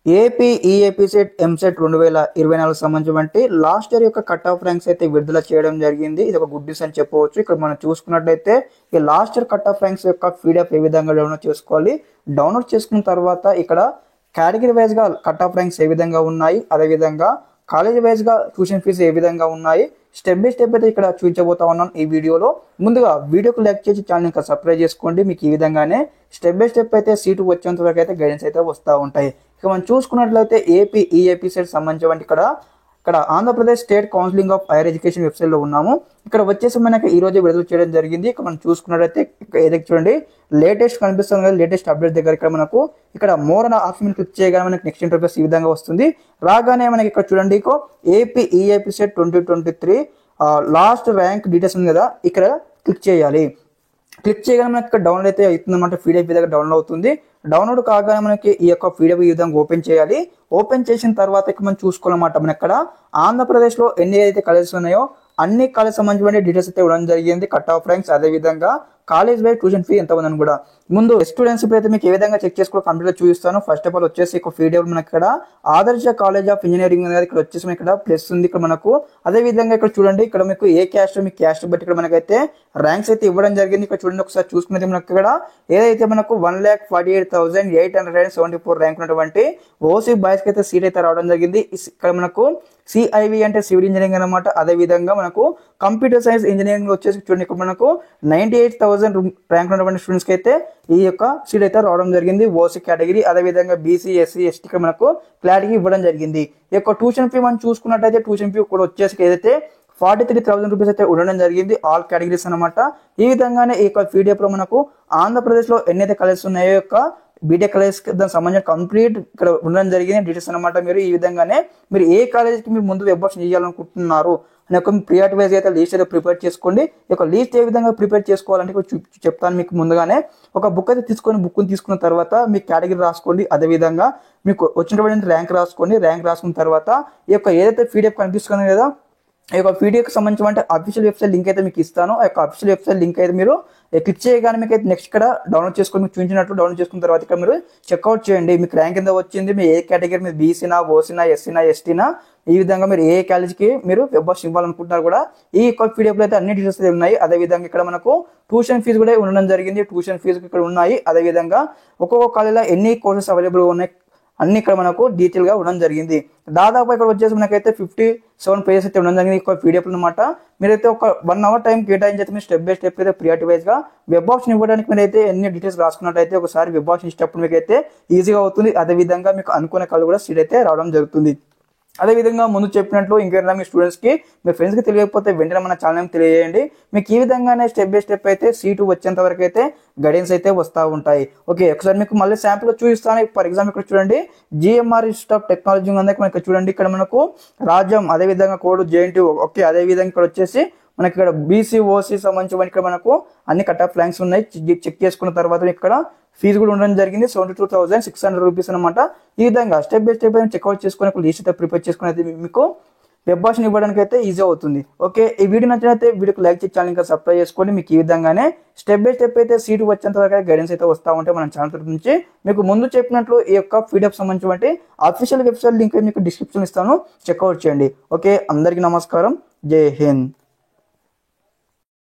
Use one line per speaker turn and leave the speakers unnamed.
AP EAP set EAMCET 2024 సంబంధించి last year యొక్క cut off ranks అయితే విడుదల చేయడం జరిగింది. ఇది ఒక గుడ్ న్యూస్ అని చెప్పవచ్చు. ఇక్కడ మనం చూసుకున్నట్లయితే ఈ last year cut off ranks యొక్క పీడిఎఫ్ ఏ విధంగా డౌన్లోడ్ చేసుకోవాలి. డౌన్లోడ్ చేసుకున్న తర్వాత ఇక్కడ కేటగిరీ వైజ్ గా కట్ ఆఫ్ ర్యాంక్స్ ఏ విధంగా ఉన్నాయి, అదేవిధంగా కాలేజ్ వైజ్ గా ట్యూషన్ ఫీజు ఏ విధంగా ఉన్నాయి, స్టెప్ బై స్టెప్ అయితే ఇక్కడ చూపించబోతా ఉన్నాను ఈ వీడియోలో. ముందుగా వీడియోకి లైక్ చేసి ఛానల్ ఇంకా సబ్స్క్రైబ్ చేసుకోండి. మీకు ఈ విధంగానే స్టెప్ బై స్టెప్ అయితే సీటు వచ్చేంత వరకు అయితే గైడెన్స్ అయితే వస్తూ ఉంటాయి. ఇక మనం చూసుకున్నట్లయితే ఏపీ ఈఏపీ సెట్ సంబంధించి ఇక్కడ Andhra Pradesh state counselling of higher education website లో ఉన్నాము. ఇక్కడ వచ్చేసి మనకి ఈ రోజు విడుదల చేయడం జరిగింది. ఇక్కడ మనం చూసుకున్నట్లయితే ఏదైతే చూడండి లేటెస్ట్ కనిపిస్తుంది కదా, లేటెస్ట్ అప్డేట్ దగ్గర ఇక్కడ మోర్ అనే ఆప్షన్ క్లిక్ చేయగానే మనకి నెక్స్ట్ ఇంటర్ఫేస్ ఈ విధంగా వస్తుంది. రాగానే మనకి ఇక్కడ చూడండి AP EAP set 2023 last rank details ఉంది కదా, ఇక్కడ క్లిక్ చేయాలి. క్లిక్ చేయగానే మనకి ఇక్కడ డౌన్లోడ్ అయితే అవుతుంది అనమాట. పీడిఎఫ్ దగ్గర డౌన్లోడ్ అవుతుంది. డౌన్లోడ్ కాగానే మనకి ఈ యొక్క పీడిఎఫ్ ఈ విధంగా ఓపెన్ చేయాలి. ఓపెన్ చేసిన తర్వాత ఇక్కడ మనం చూసుకోవాలన్నమాట. మన ఇక్కడ ఆంధ్రప్రదేశ్ లో ఎన్ని అయితే కాలేజెస్ ఉన్నాయో అన్ని కాలేజ్ సంబంధించిన డీటెయిల్స్ అయితే ఇవ్వడం జరిగింది. కట్ ఆఫ్ ర్యాంక్స్, అదే విధంగా కాలేజ్ వైజ్ ట్యూషన్ ఫీ ఎంత ఉందని కూడా. ముందు స్టూడెంట్స్ అయితే మీకు ఏ విధంగా చెక్ చేసుకో కంప్లీట్ చూపిస్తాను. ఫస్ట్ ఆఫ్ ఆల్ వచ్చేసి పీడిఎఫ్ మనకి ఇక్కడ ఆదర్శ కాలేజ్ ఆఫ్ ఇంజనీరింగ్ ఉంది. ఇక్కడ వచ్చేసి ఇక్కడ ప్లస్ ఉంది ఇక్కడ మనకు. అదే విధంగా ఇక్కడ చూడండి, ఇక్కడ మీకు ఏ క్యాస్ట్ మీ క్యాస్ట్ బట్టి ఇక్కడ మనకైతే ర్యాంక్స్ అయితే ఇవ్వడం జరిగింది. ఇక్కడ చూడండి ఒకసారి చూసుకున్నది మనకి ఇక్కడ ఏదైతే మనకు 1,48,874 ర్యాంక్ ఉన్నటువంటి ఓసీ బాయ్స్ కి అయితే సీట్ అయితే రావడం జరిగింది. ఇక్కడ మనకు సిఐవి అంటే సివిల్ ఇంజనీరింగ్ అనమాట. అదే విధంగా మనకు కంప్యూటర్ సైన్స్ ఇంజనీరింగ్ వచ్చేసి చూడండి ఇక్కడ మనకు 98,000 ర్యాంక్ ఉన్నటువంటి స్టూడెంట్స్ కి అయితే ఈ యొక్క సీట్ అయితే రావడం జరిగింది ఓసీ కేటగిరీ. అదే విధంగా బీసీ ఎస్సీ ఎస్టీ మనకు క్లారిటీ ఇవ్వడం జరిగింది. ఈ యొక్క ట్యూషన్ ఫీ మనం చూసుకున్నట్టయితే ట్యూషన్ ఫీ కూడా వచ్చేసి ఏదైతే 43,000 రూపీస్ అయితే ఉండడం జరిగింది ఆల్ కేటగిరీస్ అనమాట. ఈ విధంగానే ఈ యొక్క పీడిఎఫ్ లో మనకు ఆంధ్రప్రదేశ్ లో ఎన్నైతే కాలేజెస్ ఉన్నాయో యొక్క బీటెక్ కాలేజ్ దానికి సంబంధించిన కంప్లీట్ ఇక్కడ ఉండడం జరిగింది డీటెయిల్స్ అనమాట. మీరు ఈ విధంగానే మీరు ఏ కాలేజ్కి మీరు ముందు వెబ్ ఆప్షన్ చేయాలనుకుంటున్నారు అని ఒక ప్రియారిటీ వైజ్ అయితే లీస్ట్ అయితే ప్రిపేర్ చేసుకోండి. ఈ యొక్క లీస్ట్ ఏ విధంగా ప్రిపేర్ చేసుకోవాలంటే చెప్తాను మీకు. ముందుగానే ఒక బుక్ అయితే తీసుకొని బుక్ని తీసుకున్న తర్వాత మీ కేటగిరీ రాసుకోండి. అదే విధంగా మీకు వచ్చినటువంటి ర్యాంక్ రాసుకోండి. ర్యాంక్ రాసుకున్న తర్వాత ఈ యొక్క ఏదైతే పీడిఎఫ్ కనిపిస్తుంది కదా, ఈ యొక్క పీడిఎఫ్ సంబంధించిన అఫీషియల్ వెబ్సైట్ లింక్ అయితే మీకు ఇస్తాను. ఆ యొక్క అఫీషియల్ వెబ్సైట్ లింక్ అయితే మీరు క్లిక్ చేయగానే మీకు అయితే నెక్స్ట్ ఇక్కడ డౌన్లోడ్ చేసుకొని మీకు చూపించినట్లు డౌన్లోడ్ చేసుకున్న తర్వాత ఇక్కడ మీరు చెక్అవుట్ చేయండి. మీకు ర్యాంక్ ఎంత వచ్చింది, మీ ఏ కేటగిరీ, మీరు బీసీనా, ఓసీనా, ఎస్సీనా, ఎస్టీనా, ఈ విధంగా మీరు ఏ కాలేజ్కి మీరు వెబ్ ఆప్షన్ ఇవ్వాలనుకుంటున్నారు కూడా ఈ యొక్క పీడిఎఫ్ లో అయితే అన్ని డీటెయిల్స్ అయితే ఉన్నాయి. అదే విధంగా ఇక్కడ మనకు ట్యూషన్ ఫీజు కూడా ఉండడం జరిగింది. ట్యూషన్ ఫీజు ఇక్కడ ఉన్నాయి. అదే విధంగా ఒక్కొక్క కాలేజీలో ఎన్ని కోర్సెస్ అవైలబుల్ ఉన్నాయి అన్ని ఇక్కడ మనకు డీటెయిల్ గా ఉండడం జరిగింది. దాదాపు ఇక్కడ వచ్చేసి మనకైతే 57 పేజెస్ అయితే ఉండడం జరిగింది పీడిఎఫ్ అనమాట. మీరైతే ఒక 1 అవర్ టైం కేటాయించి మీరు స్టెప్ బై స్టెప్ అయితే ప్రియారిటీ వైజ్ గా వెబ్ ఆప్షన్ ఇవ్వడానికి మీరైతే ఎన్ని డీటెయిల్స్ రాసుకున్నట్టయితే ఒకసారి వెబ్ ఆప్షన్ ఇచ్చేటప్పుడు మీకు అయితే ఈజీగా అవుతుంది. అదే విధంగా మీకు అనుకునే కాళ్ళు కూడా సీట్ అయితే రావడం జరుగుతుంది. అదే విధంగా ముందు చెప్పినట్లు ఇంకేమైనా మీ స్టూడెంట్స్ కి మీ ఫ్రెండ్స్ కి తెలియకపోతే వెంటనే మన ఛానల్ తెలియజేయండి. మీకు ఈ విధంగానే స్టెప్ బై స్టెప్ అయితే సీటు వచ్చేంత వరకు అయితే గైడెన్స్ అయితే వస్తూ ఉంటాయి. ఓకే, ఒకసారి మీకు మళ్ళీ శాంపుల్ చూపిస్తాను. ఫర్ ఎగ్జాంపుల్ ఇక్కడ చూడండి జిఎంఆర్ ఇన్స్టిట్యూట్ ఆఫ్ టెక్నాలజీ ఉంది. మనకి చూడండి ఇక్కడ మనకు రాజ్యం, అదే విధంగా కోడ్ జేఎన్టీ. ఓకే, అదే విధంగా ఇక్కడ వచ్చేసి మనకి ఇక్కడ బీసీ ఓసీ సంబంధించి ఇక్కడ మనకు అన్ని కట్ ఆఫ్ ర్యాంక్స్ ఉన్నాయి. చెక్ చేసుకున్న తర్వాత ఇక్కడ ఫీజు కూడా ఉండడం జరిగింది 72,600 రూపీస్ అనమాట. ఈ విధంగా స్టెప్ బై స్టెప్ చెక్అవుట్ చేసుకుని లీస్ట్ అయితే ప్రిపేర్ చేసుకుని మీకు వెబ్ ఆప్షన్ ఇవ్వడానికి అయితే ఈజీ అవుతుంది. ఓకే, ఈ వీడియో నచ్చినైతే వీడియోకి లైక్ చేసి ఛానల్ ఇంకా సబ్స్క్రైబ్ చేసుకోండి. మీకు ఈ విధంగానే స్టెప్ బై స్టెప్ అయితే సీటు వచ్చేంత వరకు గైడెన్స్ అయితే వస్తూ ఉంటే మన ఛానల్ తరపు నుంచి మీకు ముందు చెప్పినట్లు ఈ యొక్క పీడిఎఫ్ సంబంధించి అఫీషియల్ వెబ్సైట్ లింక్ మీకు డిస్క్రిప్షన్ ఇస్తాను, చెక్అవుట్ చేయండి. ఓకే, అందరికీ నమస్కారం, జై హింద్.